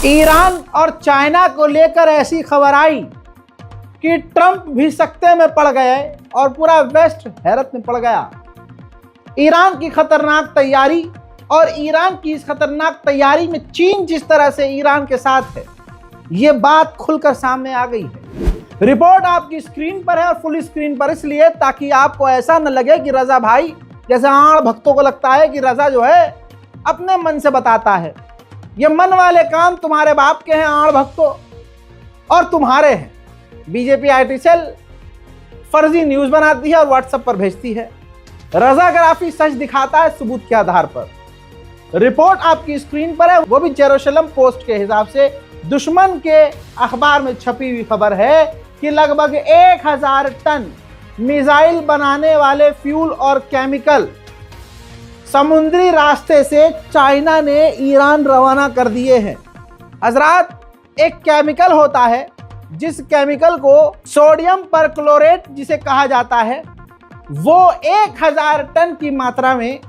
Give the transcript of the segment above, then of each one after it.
Iran और China को लेकर ऐसी खबर आई कि ट्रंप भी सकते में पड़ गए और पूरा वेस्ट हैरत में पड़ गया। ईरान की खतरनाक तैयारी और ईरान की इस खतरनाक तैयारी में चीन जिस तरह से ईरान के साथ है, ये बात खुलकर सामने आ गई है। रिपोर्ट आपकी स्क्रीन पर है और फुल स्क्रीन पर इसलिए ताकि आपको ऐसा न लगे कि रजा भाई, जैसे आड़ भक्तों को लगता है कि रजा जो है अपने मन से बताता है। ये मन वाले काम तुम्हारे बाप के हैं आड़ भक्तों, और तुम्हारे हैं। बीजेपी आईटी सेल फर्जी न्यूज बनाती है और व्हाट्सएप पर भेजती है। रजाग्राफी सच दिखाता है सबूत के आधार पर। रिपोर्ट आपकी स्क्रीन पर है, वो भी जेरूसलम पोस्ट के हिसाब से दुश्मन के अखबार में छपी हुई खबर है कि लगभग 1000 टन मिसाइल बनाने वाले फ्यूल और केमिकल समुद्री रास्ते से चाइना ने ईरान रवाना कर दिए हैं। हजरात, एक केमिकल होता है जिस केमिकल को सोडियम परक्लोरेट जिसे कहा जाता है, वो 1000 टन की मात्रा में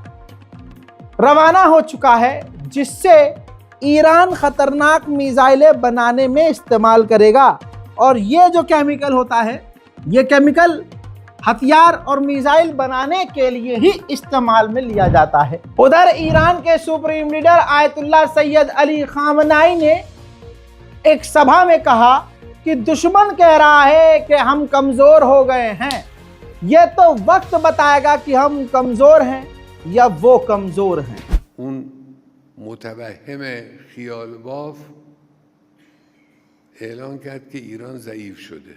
रवाना हो चुका है, जिससे ईरान खतरनाक मिसाइलें बनाने में इस्तेमाल करेगा। और ये जो केमिकल होता है, ये केमिकल हथियार और मिसाइल बनाने के लिए ही इस्तेमाल में लिया जाता है। उधर ईरान के supreme leader Ayatollah Syed Ali खामनाई ने एक सभा में कहा कि दुश्मन कह रहा है कि हम कमजोर हो गए हैं। यह तो वक्त बताएगा कि हम कमजोर हैं या वो कमजोर हैं। उन मुतवहम खियाल बाफ ऐलान करद कि ईरान ज़ईफ शुदे।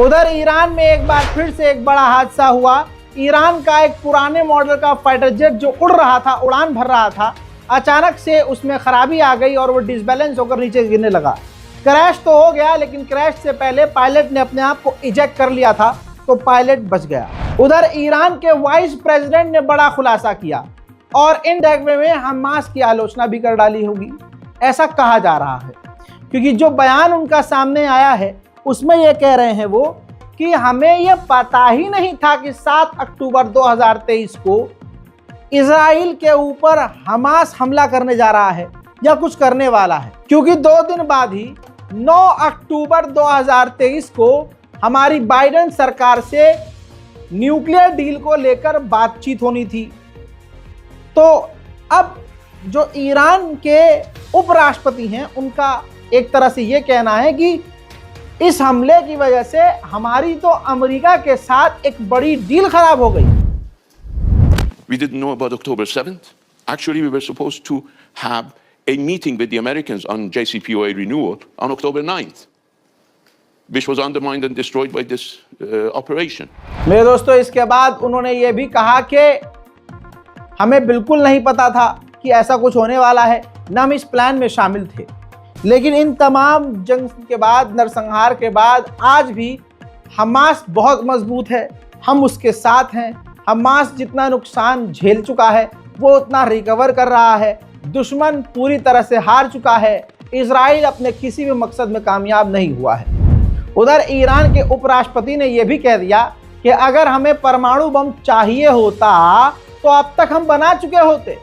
उधर ईरान में एक बार फिर से एक बड़ा हादसा हुआ। ईरान का एक पुराने मॉडल का फाइटर जेट जो उड़ रहा था, उड़ान भर रहा था, अचानक से उसमें खराबी आ गई और वो डिसबैलेंस होकर नीचे गिरने लगा। क्रैश तो हो गया, लेकिन क्रैश से पहले पायलट ने अपने आप को इजेक्ट कर लिया था, तो पायलट बच गया। उधर ईरान के वाइस प्रेसिडेंट ने बड़ा खुलासा किया और इनडायरेक्ट वे में हमास की आलोचना भी कर डाली होगी, ऐसा कहा जा रहा है। क्योंकि जो बयान उनका सामने आया है उसमें ये कह रहे हैं वो कि हमें ये पता ही नहीं था कि 7 अक्टूबर 2023 को इजराइल के ऊपर हमास हमला करने जा रहा है या कुछ करने वाला है। क्योंकि 2 दिन बाद ही 9 अक्टूबर 2023 को हमारी बाइडेन सरकार से न्यूक्लियर डील को लेकर बातचीत होनी थी। तो अब जो ईरान के उपराष्ट्रपति हैं, उनका एक तरह से ये कहना है कि इस हमले की वजह से हमारी तो अमेरिका के साथ एक बड़ी डील खराब हो गई। We didn't know about October 7th. Actually, we were supposed to have a meeting with the Americans on JCPOA renewal on October 9th, which was undermined and destroyed by this operation. मेरे दोस्तों, इसके बाद उन्होंने ये भी कहा कि हमें बिल्कुल नहीं पता था कि ऐसा कुछ होने वाला है, न हम इस प्लान में शामिल थे। लेकिन इन तमाम जंग के बाद, नरसंहार के बाद, आज भी हमास बहुत मजबूत है, हम उसके साथ हैं। हमास जितना नुकसान झेल चुका है वो उतना रिकवर कर रहा है। दुश्मन पूरी तरह से हार चुका है। इजराइल अपने किसी भी मकसद में कामयाब नहीं हुआ है। उधर ईरान के उपराष्ट्रपति ने यह भी कह दिया कि अगर हमें परमाणु बम चाहिए होता तो अब तक हम बना चुके होते।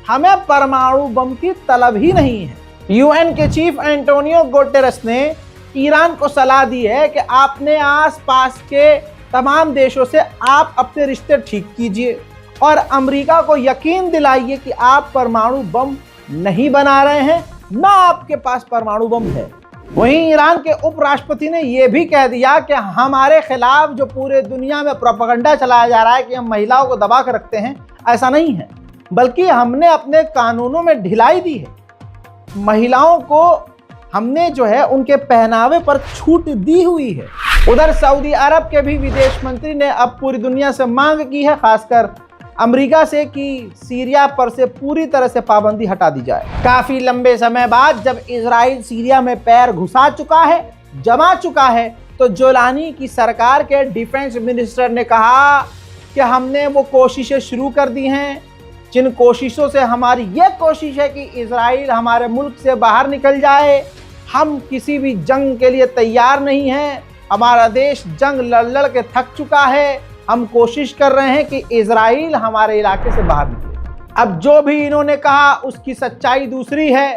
हमें परमाणु बम की तलब ही नहीं है। यूएन के चीफ एंटोनियो गुटेरेस ने ईरान को सलाह दी है कि आपने आसपास के तमाम देशों से आप अपने रिश्ते ठीक कीजिए और अमेरिका को यकीन दिलाइए कि आप परमाणु बम नहीं बना रहे हैं, ना आपके पास परमाणु बम है। वहीं ईरान के उपराष्ट्रपति ने यह भी कह दिया कि हमारे खिलाफ जो पूरे दुनिया में प्रोपेगेंडा चलाया जा रहा है कि हम महिलाओं को दबा कर रखते हैं, ऐसा नहीं है, बल्कि हमने अपने कानूनों में ढिलाई दी है। महिलाओं को हमने जो है उनके पहनावे पर छूट दी हुई है। उधर सऊदी अरब के भी विदेश मंत्री ने अब पूरी दुनिया से मांग की है, खासकर अमेरिका से, कि सीरिया पर से पूरी तरह से पाबंदी हटा दी जाए। काफी लंबे समय बाद जब इजराइल सीरिया में पैर घुसा चुका है, जमा चुका है, तो जोलानी की सरकार के डिफेंस मिनिस्टर ने कहा कि हमने वो कोशिशें शुरू कर दी हैं जिन कोशिशों से हमारी ये कोशिश है कि इजराइल हमारे मुल्क से बाहर निकल जाए। हम किसी भी जंग के लिए तैयार नहीं हैं, हमारा देश जंग लड़ लड़ के थक चुका है। हम कोशिश कर रहे हैं कि इजराइल हमारे इलाके से बाहर निकले। अब जो भी इन्होंने कहा उसकी सच्चाई दूसरी है।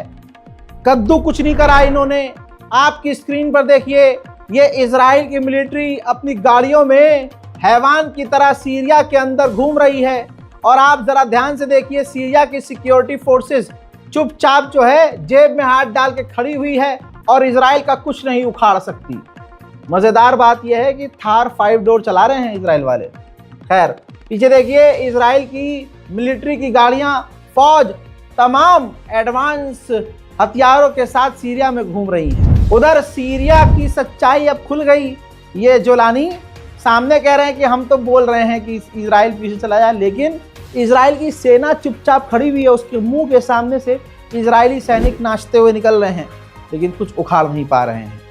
कद्दू कुछ नहीं करा इन्होंने। आपकी स्क्रीन पर देखिए, ये इजराइल की मिलिट्री अपनी गाड़ियों में हैवान की तरह सीरिया के अंदर घूम रही है। और आप जरा ध्यान से देखिए, सीरिया की सिक्योरिटी फोर्सेस चुपचाप जो है जेब में हाथ डाल के खड़ी हुई है और इजराइल का कुछ नहीं उखाड़ सकती। मजेदार बात यह है कि थार 5 डोर चला रहे हैं इजराइल वाले। खैर, पीछे देखिए, इजराइल की मिलिट्री की गाड़ियां, फौज तमाम एडवांस हथियारों के साथ सीरिया में घूम रही हैं। उधर सीरिया की सच्चाई अब खुल गई। ये जोलानी सामने कह रहे हैं कि हम तो बोल रहे हैं कि इजराइल पीछे चला जाए, लेकिन इजराइल की सेना चुपचाप खड़ी हुई है। उसके मुंह के सामने से इजरायली सैनिक नाचते हुए निकल रहे हैं, लेकिन कुछ उखाड़ नहीं पा रहे हैं।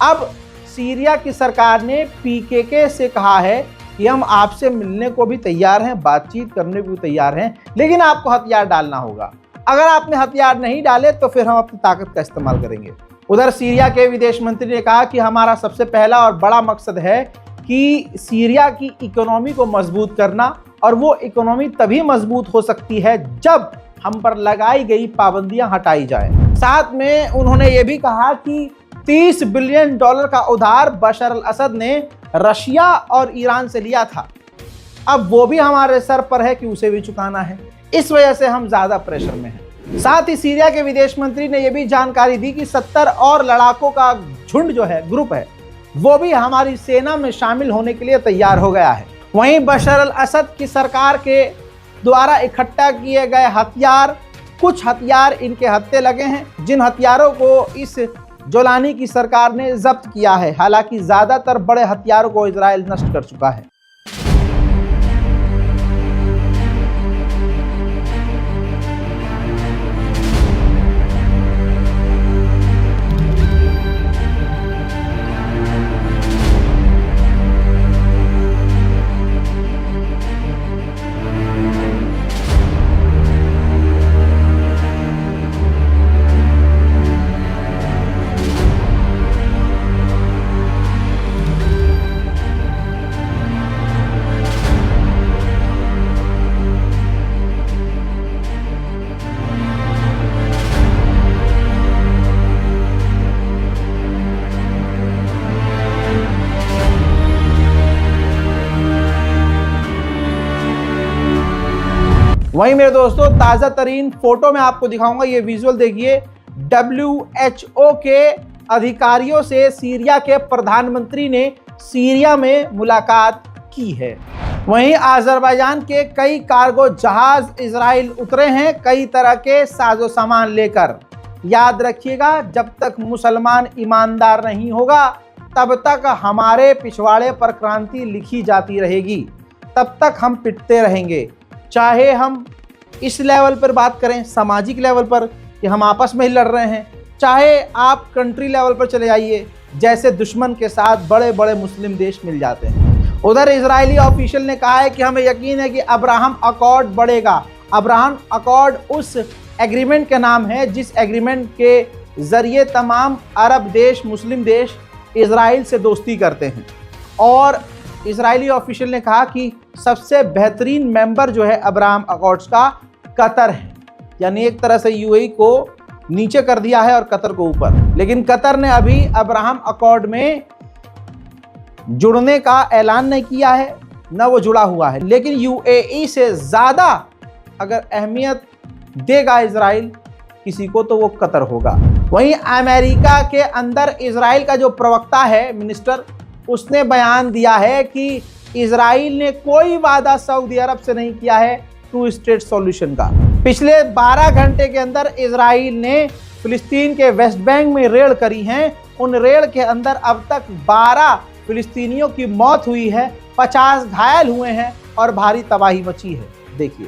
अब सीरिया की सरकार ने पीकेके से कहा है कि हम आपसे मिलने को भी तैयार हैं, बातचीत करने को भी तैयार हैं, लेकिन आपको हथियार डालना होगा। अगर आपने हथियार नहीं डाले तो फिर हम अपनी ताकत का इस्तेमाल करेंगे। उधर सीरिया के विदेश मंत्री ने कहा कि हमारा सबसे पहला और बड़ा मकसद है कि सीरिया की इकोनॉमी को मजबूत करना, और वो इकोनॉमी तभी मजबूत हो सकती है जब हम पर लगाई गई पाबंदियां हटाई जाए। साथ में उन्होंने ये भी कहा कि $30 बिलियन का उधार बशर अल असद ने रशिया और ईरान से लिया था, अब वो भी हमारे सर पर है कि उसे भी चुकाना है। इस वजह से हम ज्यादा प्रेशर में हैं। साथ ही सीरिया के विदेश मंत्री ने यह भी जानकारी दी कि 70 और लड़ाकों का झुंड जो है, ग्रुप है, वो भी हमारी सेना में शामिल होने के लिए तैयार हो गया है। वहीं बशर अल असद की सरकार के द्वारा इकट्ठा किए गए हथियार, कुछ हथियार इनके हत्थे लगे हैं, जिन हथियारों को इस जोलानी की सरकार ने जब्त किया है। हालांकि ज्यादातर बड़े हथियारों को इजराइल नष्ट कर चुका है। वहीं मेरे दोस्तों, ताज़ा तरीन फोटो में आपको दिखाऊंगा, ये विजुअल देखिए। WHO के अधिकारियों से सीरिया के प्रधानमंत्री ने सीरिया में मुलाकात की है। वहीं अजरबैजान के कई कार्गो जहाज इजराइल उतरे हैं, कई तरह के साजो सामान लेकर। याद रखिएगा, जब तक मुसलमान ईमानदार नहीं होगा तब तक हमारे पिछवाड़े पर क्रांति लिखी जाती रहेगी, तब तक हम पिटते रहेंगे। चाहे हम इस लेवल पर बात करें, सामाजिक लेवल पर, कि हम आपस में ही लड़ रहे हैं, चाहे आप कंट्री लेवल पर चले जाइए, जैसे दुश्मन के साथ बड़े बड़े मुस्लिम देश मिल जाते हैं। उधर इजरायली ऑफिशियल ने कहा है कि हमें यकीन है कि अब्राहम अकॉर्ड बढ़ेगा। अब्राहम अकॉर्ड उस एग्रीमेंट का नाम है जिस एग्रीमेंट के जरिए तमाम अरब देश, मुस्लिम देश इजराइल से दोस्ती करते हैं। और इजरायली ऑफिशियल ने कहा कि सबसे बेहतरीन मेंबर जो है अब्राहम अकॉर्ड्स का कतर है, यानी एक तरह से यूएई को नीचे कर दिया है और कतर को ऊपर। लेकिन कतर ने अभी अब्राहम अकॉर्ड में जुड़ने का ऐलान नहीं किया है, न वो जुड़ा हुआ है। लेकिन यूएई से ज़्यादा अगर अहमियत देगा इजराइल किसी को तो वो कतर होगा। वहीं अमेरिका के अंदर इजराइल का जो प्रवक्ता है, मिनिस्टर, उसने बयान दिया है कि इजराइल ने कोई वादा सऊदी अरब से नहीं किया है 2 स्टेट सॉल्यूशन का। पिछले 12 घंटे के अंदर इजराइल ने फिलिस्तीन के वेस्ट बैंक में रेड करी हैं, उन रेड के अंदर अब तक 12 फिलिस्तीनियों की मौत हुई है, 50 घायल हुए हैं और भारी तबाही मची है। देखिए।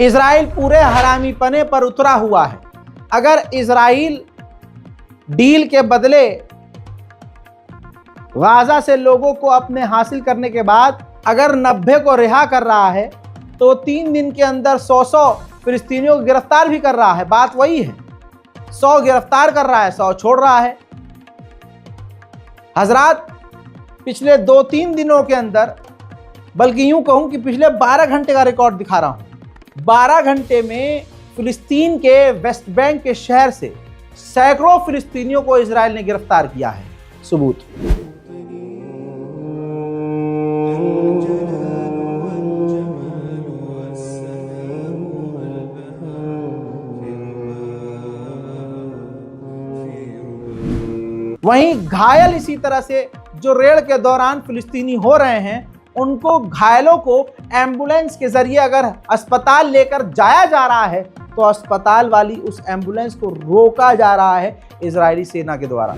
इजराइल पूरे हरामीपने पर उतरा हुआ है। अगर इजराइल डील के बदले गाजा से लोगों को अपने हासिल करने के बाद अगर 90 को रिहा कर रहा है तो 3 दिन के अंदर 100 फिलिस्तीनियों को गिरफ्तार भी कर रहा है। बात वही है, 100 गिरफ्तार कर रहा है, 100 छोड़ रहा है। हजरात, पिछले 2-3 दिनों के अंदर, बल्कि यूं कहूं कि पिछले 12 घंटे का रिकॉर्ड दिखा रहा हूं, 12 घंटे में फिलिस्तीन के वेस्ट बैंक के शहर से सैकड़ों फिलिस्तीनियों को इजराइल ने गिरफ्तार किया है। सबूत। वहीं घायल इसी तरह से जो रेड के दौरान फिलिस्तीनी हो रहे हैं, उनको घायलों को एम्बुलेंस के जरिए अगर अस्पताल लेकर जाया जा रहा है तो अस्पताल वाली उस एम्बुलेंस को रोका जा रहा है इजरायली सेना के द्वारा।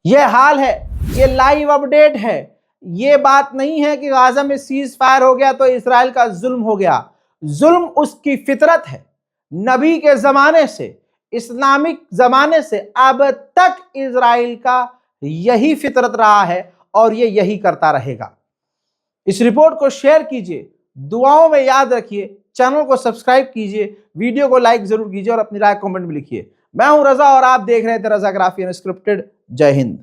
ये हाल है, ये लाइव अपडेट है। ये बात नहीं है कि गाजा में सीज फायर हो गया तो इसराइल का जुल्म हो गया। जुल्म उसकी फितरत है। नबी के जमाने से, इस्लामिक जमाने से अब तक इसराइल का यही फितरत रहा है और ये यही करता रहेगा। इस रिपोर्ट को शेयर कीजिए, दुआओं में याद रखिए, चैनल को सब्सक्राइब कीजिए, वीडियो को लाइक जरूर कीजिए और अपनी राय कमेंट में लिखिए। मैं हूं रजा और आप देख रहे थे रजाग्राफी अनस्क्रिप्टेड। जय हिंद।